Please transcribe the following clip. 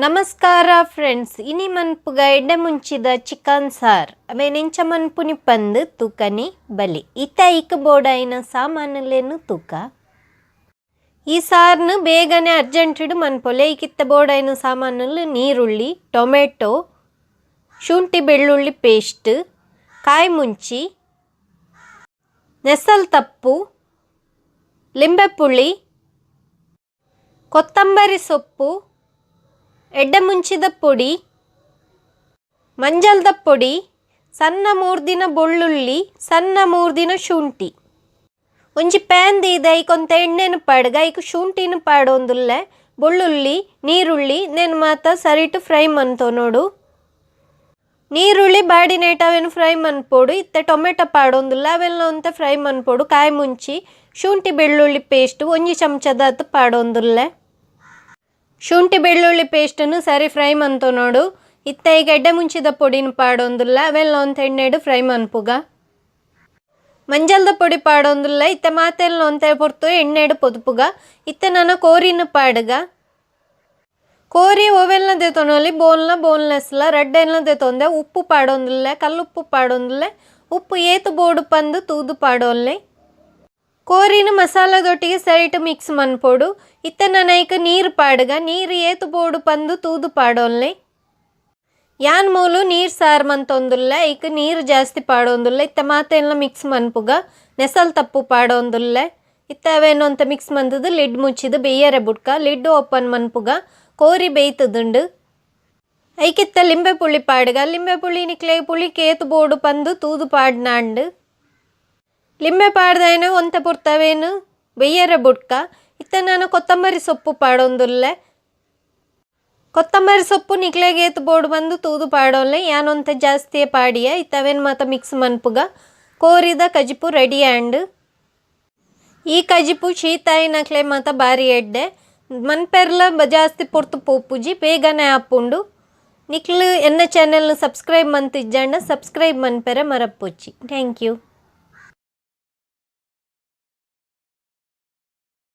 ನಮಸ್ಕಾರ ಫ್ರೆಂಡ್ಸ್, ಇನಿ ಮನ್ಪುಗ ಎಡ್ಡೆ ಮುಂಚಿದ ಚಿಕನ್ ಸಾರ್ ಅವೇ ನೆಂಚ ಮನ್ಪುನಿ ಪಂದು ತೂಕನಿ ಬಲಿ ಇತ್ತ ಇಕ್ ಬೋಡಾಯಿನ ಸಾಮಾನುಲೇನು ತೂಕ. ಈ ಸಾರ್ನು ಬೇಗನೆ ಅರ್ಜೆಂಟಿಡು ಮನ್ಪೊಲೆ. ಈಕಿತ್ತ ಬೋಡಾಯಿನ ಸಾಮಾನುಲು ನೀರುಳ್ಳಿ, ಟೊಮೆಟೊ, ಶುಂಠಿ ಬೆಳ್ಳುಳ್ಳಿ ಪೇಸ್ಟ್, ಕಾಯಿ ಮುಂಚಿ, ನೆಸಲ್ ತಪ್ಪು, ಲಿಂಬೆಪುಳಿ, ಕೊತ್ತಂಬರಿ ಸೊಪ್ಪು, ಎಡ್ಡೆ ಮುಂಚಿದ ಪೊಡಿ, ಮಂಜಲ್ದ ಪೊಡಿ, ಸಣ್ಣ ಮೂರ್ದಿನ ಬೆಳ್ಳುಳ್ಳಿ, ಸಣ್ಣ ಮೂರ್ದಿನ ಶುಂಠಿ. ಒಂಜಿ ಪ್ಯಾನ್ ದೀದ ಈಕೊಂತ ಎಣ್ಣೆನು ಪಾಡ್ಗ ಈಕ ಶುಂಠಿನ ಪಾಡೊಂದುಲ್ಲೆ ಬೆಳ್ಳುಳ್ಳಿ ನೀರುಳ್ಳಿ ನೆನು ಮಾತ ಸರಿಟು ಫ್ರೈ ಮನ್ತೋ ನೋಡು. ನೀರುಳ್ಳಿ ಬಾಡಿ ನೇಟವೇನು ಫ್ರೈ ಮನ್ಪೋಡು. ಇತ್ತೆ ಟೊಮೆಟೊ ಪಾಡೊಂದುಲ್ಲ ಅವೆಲ್ಲ ಒಂತ ಫ್ರೈ ಮನ್ಪೋಡು. ಕಾಯಿ ಮುಂಚಿ ಶುಂಠಿ ಬೆಳ್ಳುಳ್ಳಿ ಪೇಸ್ಟ್ ಒಂಜಿ ಚಮಚದ ಪಾಡೊಂದುಲ್ಲೆ. ಶುಂಠಿ ಬೆಳ್ಳುಳ್ಳಿ ಪೇಸ್ಟನ್ನು ಸರಿ ಫ್ರೈ ಮನ್ತೋ ನೋಡು. ಇತ್ತ ಈಗ ಎಡ್ಡೆ ಮುಂಚಿದ ಪೊಡಿನ ಪಾಡೊಂದುಲ್ಲ ಅವೆಲ್ಲ ಒಂತ ಎಣ್ಣೆಡು ಫ್ರೈ ಮನ್ಪುಗ. ಮಂಜಲ್ದ ಪೊಡಿ ಪಾಡೊಂದುಲ್ಲ ಇತ್ತೆ ಮಾತೆಲ್ಲ ಒಂತ ಪೊರ್ತು ಎಣ್ಣೆಡು ಪೊದುಪುಗ. ಇತ್ತೆ ನಾನು ಕೋರಿನ ಪಾಡ್ಗ ಕೋರಿ ಓವೆಲ್ಲ ದೇತೊನೊಲಿ ಬೋನ್ಲೆಸ್ಲ ರಡ್ಡೆಲ್ಲ ದೇತೊಂದೆ. ಉಪ್ಪು ಪಾಡೊಂದುಲ್ಲ, ಕಲ್ಲುಪ್ಪು ಪಾಡೊಂದುಲ್ಲ, ಉಪ್ಪು ಏತು ಬೋಡು ಪಂದು ತೂದು ಪಾಡೊಲ್ಲೆ. ಕೋರಿನ ಮಸಾಲದೊಟ್ಟಿಗೆ ಸರಿಟು ಮಿಕ್ಸ್ ಮನ್ಪೋಡು. ಇತ್ತ ನನೈಕ ನೀರು ಪಾಡ್ಗ ನೀರು ಏತು ಬೋಡು ಪಂದು ತೂದು ಪಾಡೊಲ್ಲೆ. ಯಾನ್ ಮೂಲು ನೀರು ಸಾರು ಮಂತೊಂದುಲ್ಲ ಈಕ ನೀರು ಜಾಸ್ತಿ ಪಾಡೊಂದುಲ್ಲ. ಇತ್ತ ಮಾತೆಲ್ಲ ಮಿಕ್ಸ್ ಮನ್ಪುಗ. ನೆಸಲ್ ತಪ್ಪು ಪಾಡೊಂದುಲ್ಲೆ. ಇತ್ತ ಅವೇನು ಅಂತ ಮಿಕ್ಸ್ ಮಂತದು ಲಿಡ್ ಮುಚ್ಚಿದು ಬೇಯರೆ ಬುಡ್ಕ ಲಿಡ್ ಓಪನ್ ಮನ್ಪುಗ. ಕೋರಿ ಬೇಯ್ತದುಂಡು. ಐಕಿತ್ತ ಲಿಂಬೆ ಪುಳಿ ಪಾಡ್ಗ ಲಿಂಬೆ ಪುಳಿ ನಿಕ್ಲೆ ಪುಳಿ ಕೇತು ಬೋಡು ಪಂದು ತೂದು ಪಾಡ್ನಾಂಡು. ಲಿಂಬೆ ಪಾಡ್ದೇನು ಒಂತ ಪುರ್ತವೇನು ಬೇಯರೆ ಬುಡ್ಕ. ಇತ್ತ ನಾನು ಕೊತ್ತಂಬರಿ ಸೊಪ್ಪು ಪಾಡೊಂದುಲ್ಲೆ. ಕೊತ್ತಂಬರಿ ಸೊಪ್ಪು ನಿಕ್ಲೆಗೆ ಏತು ಬೋಡು ಬಂದು ತೂದು ಪಾಡೊಲ್ಲೆ. ಯಾನೊಂತ ಜಾಸ್ತಿಯೇ ಪಾಡಿಯ. ಇತ್ತವೇನು ಮಾತ ಮಿಕ್ಸ್ ಮನ್ಪುಗ. ಕೋರಿದ ಕಜಿಪು ರೆಡಿ ಆ್ಯಂಡ್ ಈ ಕಜಿಪು ಶೀತಾಯಿ ನಕ್ಲೆ ಮಾತ ಬಾರಿ ಎಡ್ಡೆ ಮನ್ಪೆರ್ಲ ಜಾಸ್ತಿ ಪೊರ್ತು ಪೋಪುಜಿ ಬೇಗನೆ ಆಪುಂಡು. ನಿಕ್ಲು ಎನ್ನ ಚಾನೆಲ್ನ ಸಬ್ಸ್ಕ್ರೈಬ್ ಮಂತಿಜ್ಜಂಡ ಸಬ್ಸ್ಕ್ರೈಬ್ ಮನ್ಪೆರೆ ಮರಪ್ಪುಚ್ಚಿ. Thank you.